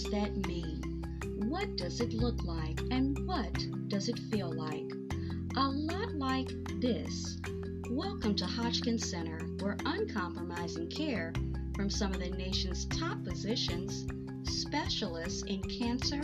does that mean? What does it look like? And what does it feel like? A lot like this. Welcome to Hodgkin Center, where uncompromising care from some of the nation's top physicians, specialists in cancer,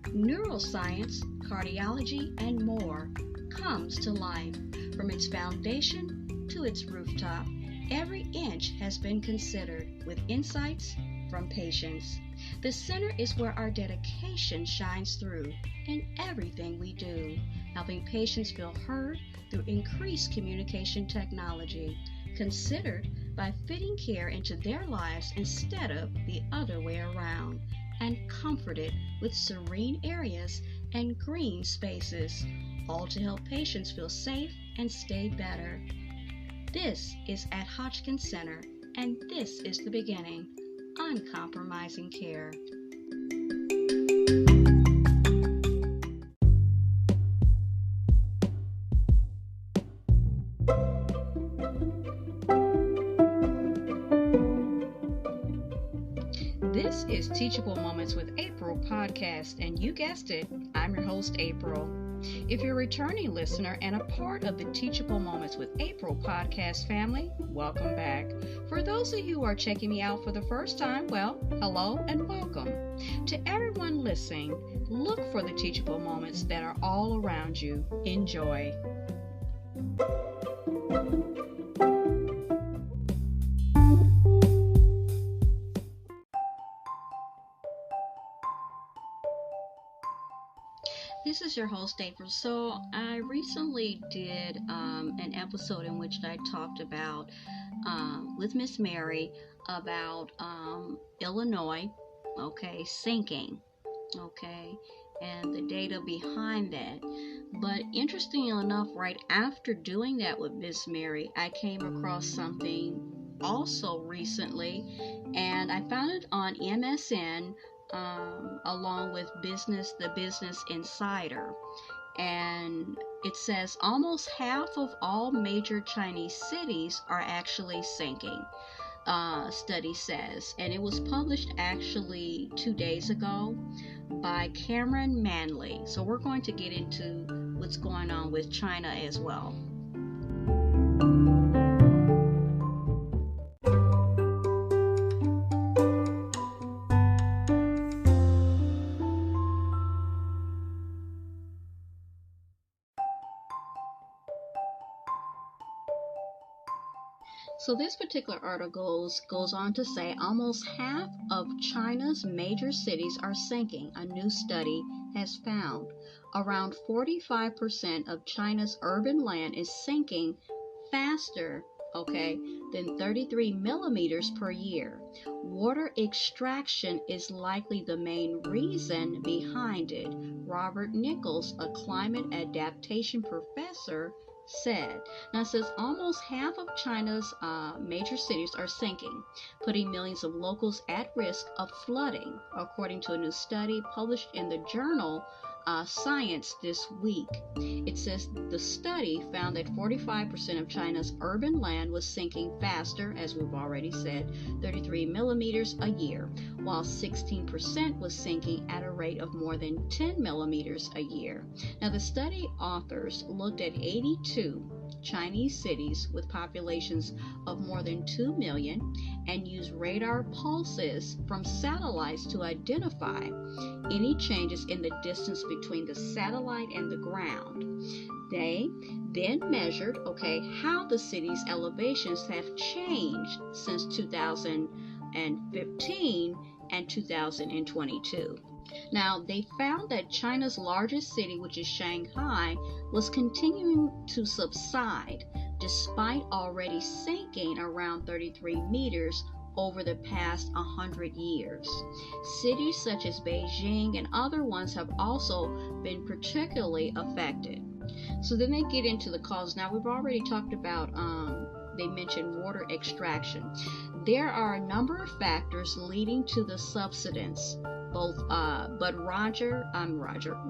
neuroscience, cardiology, and more comes to life. From its foundation to its rooftop, every inch has been considered with insights from patients. The center is where our dedication shines through in everything we do, helping patients feel heard through increased communication technology, considered by fitting care into their lives instead of the other way around, and comforted with serene areas and green spaces, all to help patients feel safe and stay better. This is at Hodgkin Center, and this is the beginning. Uncompromising care. This is Teachable Moments with April podcast, and you guessed it, I'm your host, April. If you're a returning listener and a part of the Teachable Moments with April podcast family, welcome back. For those of you who are checking me out for the first time, well, hello and welcome. To everyone listening, look for the teachable moments that are all around you. Enjoy. This is your host, April. So I recently did an episode in which I talked about, with Miss Mary, about Illinois, sinking, and the data behind that. But interestingly enough, right after doing that with Miss Mary, I came across something also recently, and I found it on MSN, along with the Business Insider, and it says almost half of all major Chinese cities are actually sinking, study says, and it was published actually 2 days ago by Cameron Manley. So we're going to get into what's going on with China as well. So this particular article goes on to say almost half of China's major cities are sinking, a new study has found. Around 45% of China's urban land is sinking faster, than 33 millimeters per year. Water extraction is likely the main reason behind it. Robert Nichols, a climate adaptation professor, said. Now it says almost half of China's major cities are sinking, putting millions of locals at risk of flooding, according to a new study published in the journal Science this week. It says the study found that 45% of China's urban land was sinking faster, as we've already said, 33 millimeters a year, while 16% was sinking at a rate of more than 10 millimeters a year. Now, the study authors looked at 82 Chinese cities with populations of more than 2 million and used radar pulses from satellites to identify any changes in the distance between the satellite and the ground. They then measured, how the city's elevations have changed since 2015 and 2022. Now, they found that China's largest city, which is Shanghai, was continuing to subside despite already sinking around 33 meters over the past 100 years. Cities such as Beijing and other ones have also been particularly affected. So then they get into the causes. Now we've already talked about, they mentioned water extraction. There are a number of factors leading to the subsidence. But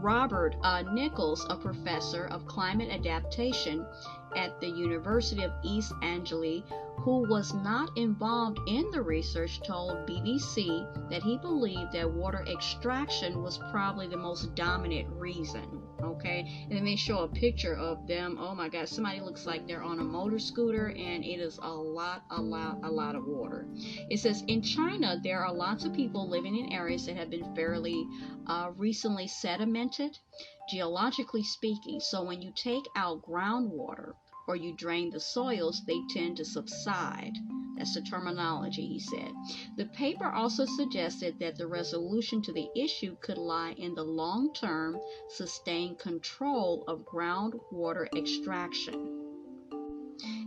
Robert Nichols, a professor of climate adaptation at the University of East Anglia, who was not involved in the research, told BBC that he believed that water extraction was probably the most dominant reason. Okay, and then they show a picture of them. Oh my God, somebody looks like they're on a motor scooter, and it is a lot of water. It says in China there are lots of people living in areas that have been fairly recently sedimented, geologically speaking. So when you take out groundwater or you drain the soils, they tend to subside. That's the terminology, he said. The paper also suggested that the resolution to the issue could lie in the long-term, sustained control of groundwater extraction.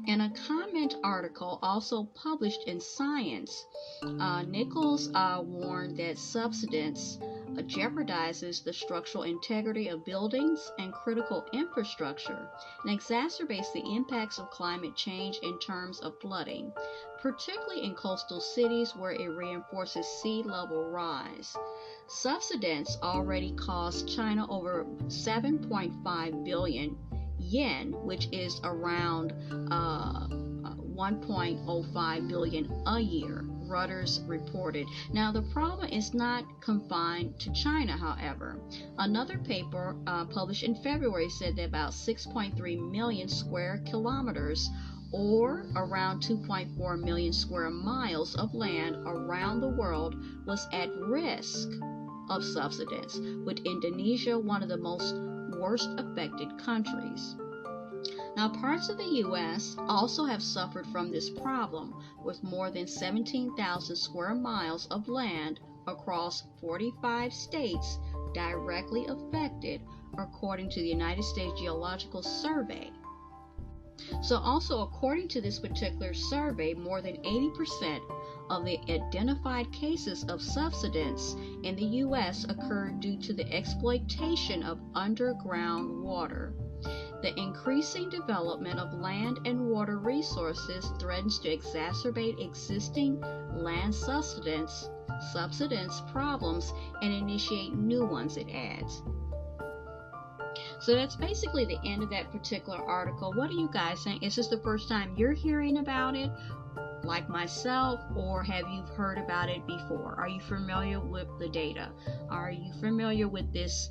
In a comment article also published in Science, Nichols warned that subsidence jeopardizes the structural integrity of buildings and critical infrastructure and exacerbates the impacts of climate change in terms of flooding, particularly in coastal cities where it reinforces sea level rise. Subsidence already cost China over 7.5 billion yen, which is around 1.05 billion a year, Reuters reported. Now, the problem is not confined to China, however. Another paper published in February said that about 6.3 million square kilometers, or around 2.4 million square miles of land around the world was at risk of subsidence, with Indonesia one of the worst affected countries. Now, parts of the U.S. also have suffered from this problem, with more than 17,000 square miles of land across 45 states directly affected, according to the United States Geological Survey. So also, according to this particular survey, more than 80% of the identified cases of subsidence in the U.S. occurred due to the exploitation of underground water. The increasing development of land and water resources threatens to exacerbate existing land subsidence problems and initiate new ones, it adds. So that's basically the end of that particular article. What do you guys think? Is this the first time you're hearing about it, like myself, or have you heard about it before? Are you familiar with the data? Are you familiar with this?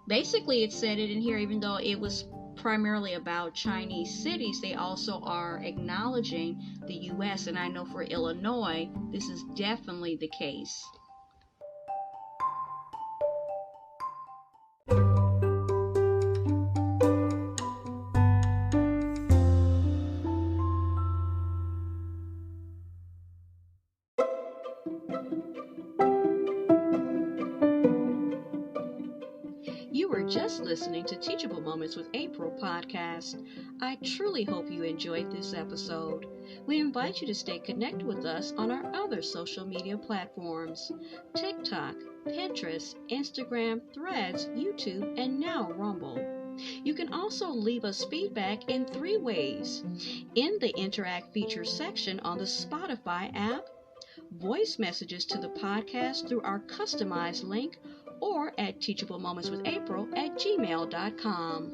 Basically, it said it in here, even though it was primarily about Chinese cities, they also are acknowledging the U.S., and I know for Illinois, this is definitely the case. You were just listening to Teachable Moments with April podcast. I truly hope you enjoyed this episode. We invite you to stay connected with us on our other social media platforms: TikTok, Pinterest, Instagram, Threads, YouTube, and now Rumble. You can also leave us feedback in 3 ways: in the Interact features section on the Spotify app, voice messages to the podcast through our customized link, or at teachablemomentswithapril@gmail.com.